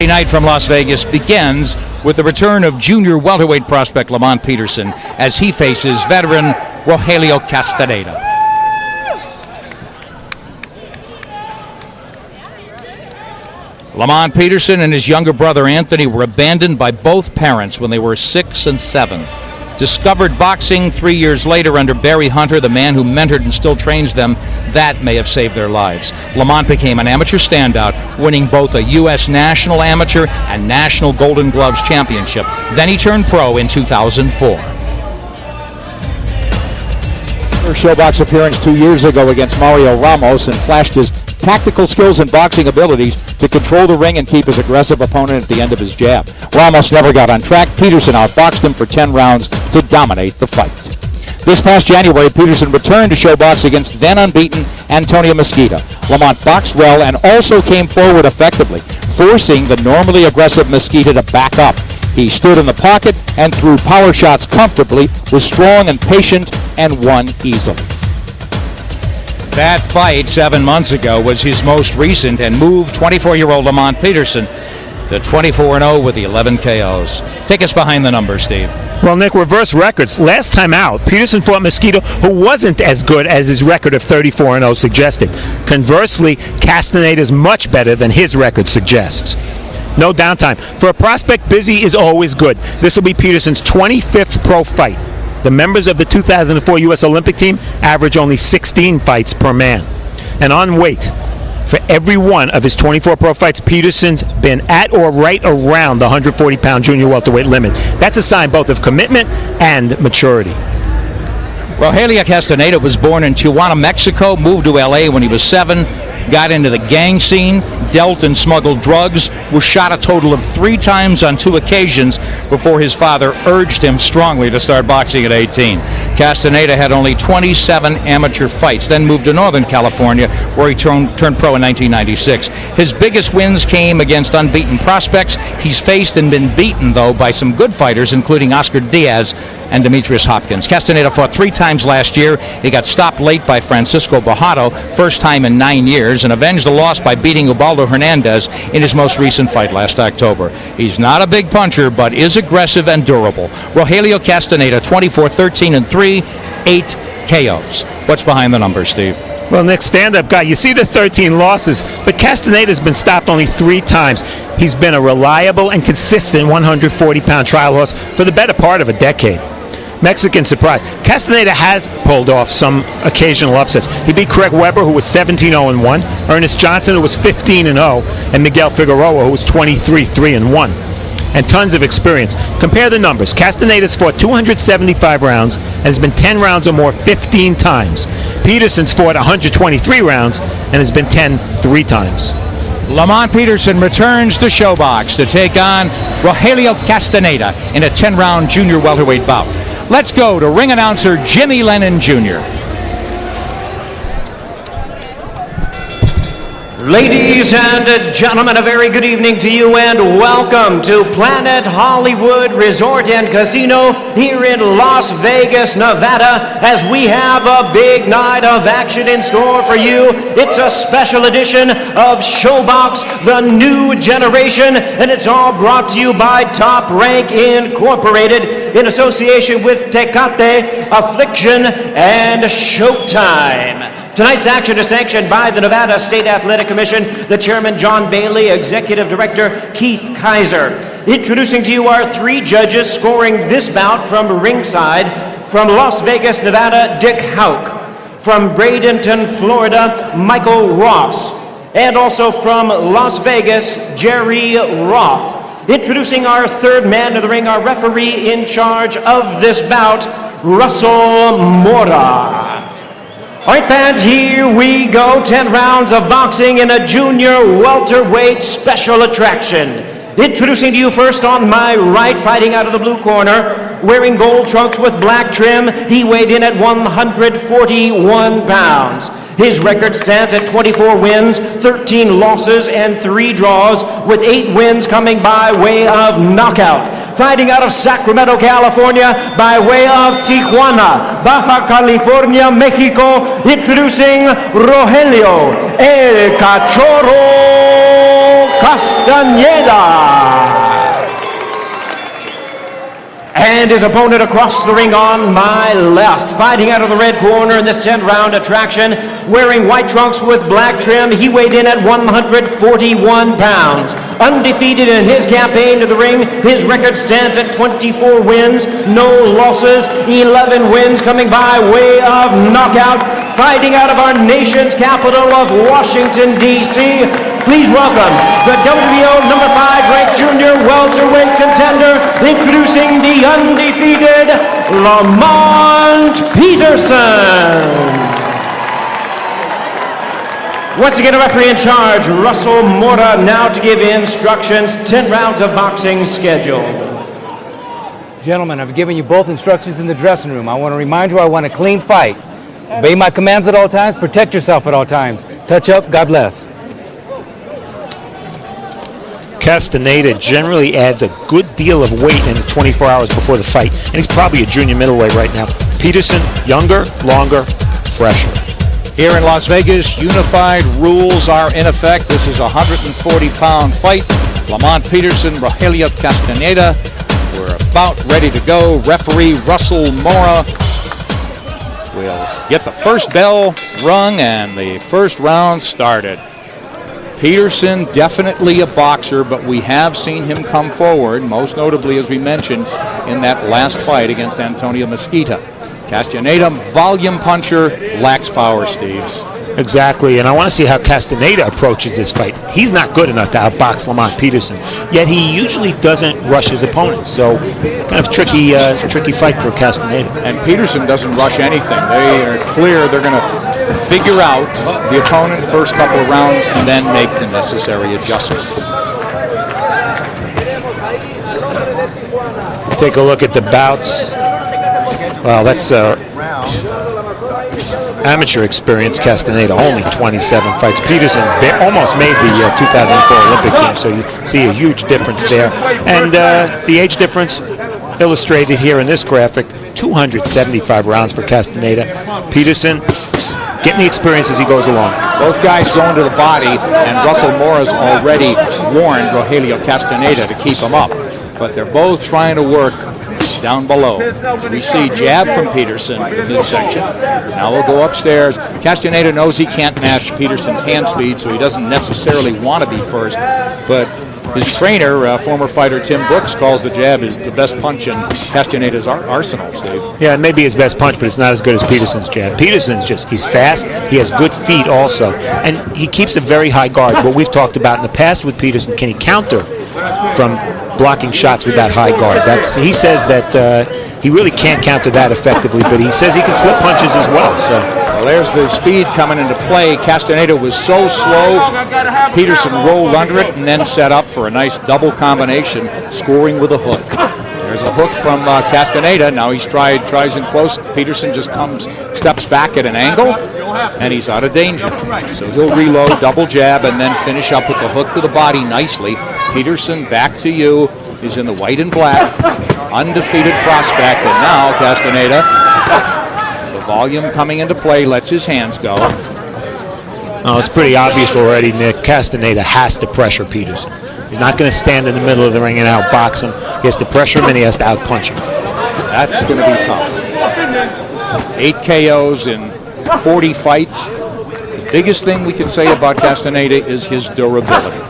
Night from Las Vegas begins with the return of junior welterweight prospect Lamont Peterson as he faces veteran Rogelio Castaneda. Lamont Peterson and his younger brother Anthony were abandoned by both parents when they were 6 and 7. Discovered boxing 3 years later under Barry Hunter, the man who mentored and still trains them. That may have saved their lives. Lamont became an amateur standout, winning both a U.S. National Amateur and National Golden Gloves Championship. Then he turned pro in 2004. First showbox appearance 2 years ago against Mario Ramos and flashed his tactical skills and boxing abilities to control the ring and keep his aggressive opponent at the end of his jab. Ramos never got on track. Peterson outboxed him for 10 rounds to dominate the fight. This past January, Peterson returned to showbox against then unbeaten Antonio Mesquita. Lamont boxed well and also came forward effectively, forcing the normally aggressive Mesquita to back up. He stood in the pocket and threw power shots comfortably, was strong and patient, and won easily. That fight 7 months ago was his most recent and moved 24-year-old Lamont Peterson to 24-0 with the 11 KOs. Take us behind the numbers, Steve. Well, Nick, reverse records. Last time out, Peterson fought Mesquita, who wasn't as good as his record of 34-0 suggested. Conversely, Castaneda is much better than his record suggests. No downtime. For a prospect, busy is always good. This will be Peterson's 25th pro fight. The members of the 2004 U.S. Olympic team average only 16 fights per man. And on weight, for every one of his 24 pro fights, Peterson's been at or right around the 140-pound junior welterweight limit. That's a sign both of commitment and maturity. Rogelio Castaneda was born in Tijuana, Mexico, moved to L.A. when he was 7, got into the gang scene, dealt and smuggled drugs, was shot a total of 3 times on 2 occasions before his father urged him strongly to start boxing at 18. Castaneda had only 27 amateur fights, then moved to Northern California, where he turned pro in 1996. His biggest wins came against unbeaten prospects. He's faced and been beaten, though, by some good fighters, including Oscar Diaz and Demetrius Hopkins. Castaneda fought 3 times last year. He got stopped late by Francisco Bojado, first time in 9 years, and avenged the loss by beating Ubaldo Hernandez in his most recent fight last October. He's not a big puncher, but is aggressive and durable. Rogelio Castaneda, 24-13-3, 8 KOs. What's behind the numbers, Steve? Well, Nick, stand-up guy. You see the 13 losses, but Castaneda's been stopped only 3 times. He's been a reliable and consistent 140-pound trial horse for the better part of a decade. Mexican surprise. Castaneda has pulled off some occasional upsets. He beat Craig Weber, who was 17-0-1, Ernest Johnson, who was 15-0, and Miguel Figueroa, who was 23-3-1. And tons of experience. Compare the numbers. Castaneda's fought 275 rounds and has been 10 rounds or more 15 times. Peterson's fought 123 rounds and has been 10 3 times. Lamont Peterson returns to showbox to take on Rogelio Castaneda in a 10-round junior welterweight bout. Let's go to ring announcer Jimmy Lennon Jr. Ladies and gentlemen, a very good evening to you and welcome to Planet Hollywood Resort and Casino here in Las Vegas, Nevada, as we have a big night of action in store for you. It's a special edition of Showbox, the new generation, and it's all brought to you by Top Rank Incorporated in association with Tecate, Affliction, and Showtime. Tonight's action is sanctioned by the Nevada State Athletic Commission, the Chairman John Bailey, Executive Director Keith Kaiser. Introducing to you our 3 judges scoring this bout from ringside. From Las Vegas, Nevada, Dick Houck. From Bradenton, Florida, Michael Ross. And also from Las Vegas, Jerry Roth. Introducing our 3rd man of the ring, our referee in charge of this bout, Russell Mora. All right, fans, here we go. 10 rounds of boxing in a junior welterweight special attraction. Introducing to you first on my right, fighting out of the blue corner, wearing gold trunks with black trim, he weighed in at 141 pounds. His record stands at 24 wins, 13 losses, and 3 draws, with 8 wins coming by way of knockout. Fighting out of Sacramento, California, by way of Tijuana, Baja California, Mexico, introducing Rogelio El Cachorro Castaneda. And his opponent across the ring on my left, fighting out of the red corner in this 10th round attraction, wearing white trunks with black trim. He weighed in at 141 pounds. Undefeated in his campaign to the ring, his record stands at 24 wins, no losses, 11 wins coming by way of knockout. Fighting out of our nation's capital of Washington, D.C., please welcome the WBO number 5 ranked junior welterweight contender, introducing the undefeated Lamont Peterson. Once again, a referee in charge, Russell Mora, now to give instructions. 10 rounds of boxing scheduled. Gentlemen, I've given you both instructions in the dressing room. I want to remind you I want a clean fight. Obey my commands at all times, protect yourself at all times. Touch up, God bless. Castaneda generally adds a good deal of weight in the 24 hours before the fight, and he's probably a junior middleweight right now. Peterson, younger, longer, fresher. Here in Las Vegas, unified rules are in effect. This is a 140-pound fight. Lamont Peterson, Rogelio Castaneda. We're about ready to go. Referee Russell Mora will get the first bell rung and the first round started. Peterson, definitely a boxer, but we have seen him come forward, most notably, as we mentioned, in that last fight against Antonio Mesquita. Castaneda, volume puncher, lacks power, Steve. Exactly, and I want to see how Castaneda approaches this fight. He's not good enough to outbox Lamont Peterson, yet he usually doesn't rush his opponents, so kind of tricky fight for Castaneda. And Peterson doesn't rush anything. They are clear they're going to figure out the opponent first couple of rounds and then make the necessary adjustments. Take a look at the bouts. Well, that's amateur experience. Castaneda, only 27 fights. Peterson almost made the 2004 Olympic team, so you see a huge difference there. And the age difference illustrated here in this graphic, 275 rounds for Castaneda. Peterson getting the experience as he goes along. Both guys going to the body, and Russell Mora's already warned Rogelio Castaneda to keep him up. But they're both trying to work down below. We see jab from Peterson in the midsection. Now we'll go upstairs. Castaneda knows he can't match Peterson's hand speed, so he doesn't necessarily want to be first. But his trainer, former fighter Tim Brooks, calls the jab is the best punch in Castaneda's arsenal, Steve. Yeah, it may be his best punch, but it's not as good as Peterson's jab. Peterson's he's fast, he has good feet also, and he keeps a very high guard. What we've talked about in the past with Peterson, can he counter from blocking shots with that high guard? He says that he really can't counter that effectively, but he says he can slip punches as well. So. Well, there's the speed coming into play. Castaneda was so slow, Peterson rolled under it and then set up for a nice double combination, scoring with a hook. There's a hook from Castaneda. Now he's tries in close. Peterson just steps back at an angle, and he's out of danger. So he'll reload, double jab, and then finish up with the hook to the body nicely. Peterson, back to you. He's in the white and black, undefeated prospect, and now Castaneda, the volume coming into play, lets his hands go. Oh, it's pretty obvious already, Nick. Castaneda has to pressure Peterson. He's not going to stand in the middle of the ring and outbox him. He has to pressure him and he has to outpunch him. That's going to be tough. 8 KOs in 40 fights. The biggest thing we can say about Castaneda is his durability.